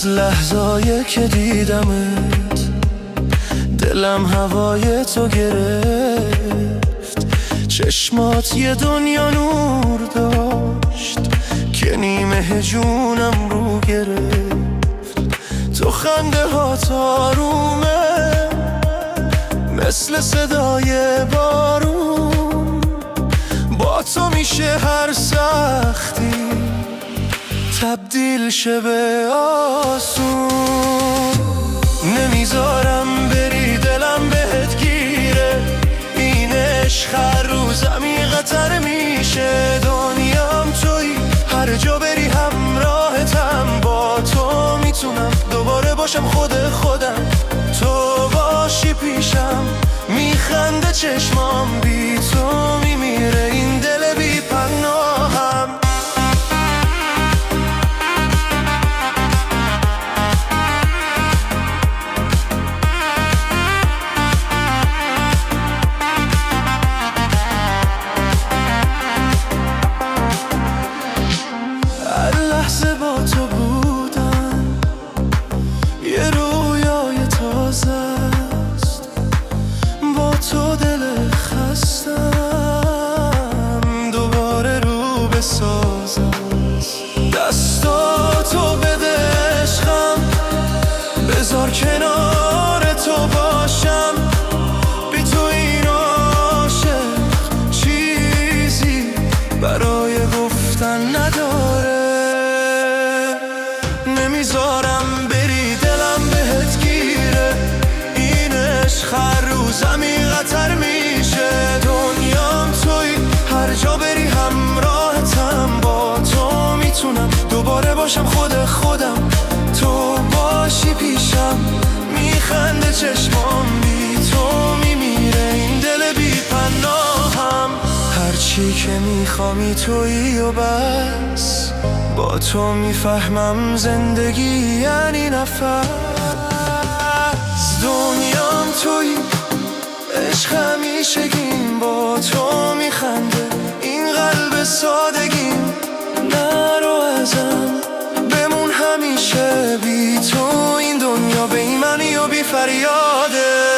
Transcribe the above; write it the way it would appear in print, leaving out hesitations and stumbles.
از لحظایی که دیدمت دلم هوای تو گرفت. چشمات یه دنیا نور داشت که نیمه جونم رو گرفت. تو خنده هات آرومه مثل صدای بارون، با تو میشه هر سختی تبدیل شه به آسون. نمیذارم بری دلم بهت گیره، این عشق هر روز عمیق‌تر میشه. دنیام تویی، هر جا بری همراهتم. با تو میتونم دوباره باشم خودم. تو باشی پیشم میخنده چشمام، بی تو میمیره این دل بی پناهم. هر لحظه با تو بودم یه رویای تازه است، با تو دل خستم دوباره رو بسازم. دستاتو بده عشقم، بذار کنار تو باشم. بی تو این عاشق چیزی برای گفتن نداره. نمیذارم بری دلم بهت گیره، این عشق هر روز عمیق‌تر میشه. دنیام تویی، هر جا بری همراهتم. با تو میتونم دوباره باشم خودم. تو باشی پیشم میخنده چشمام، بی تو میمیره این دل بی پناهم. هرچی که میخوامی تویی و بس، با تو میفهمم زندگی یعنی نفس. دنیام تویی، عشق همیشگیم. با تو میخنده این قلب سادگیم. نرو ازم بمون همیشه، بی تو این دنیا بی معنی و بی فریاده.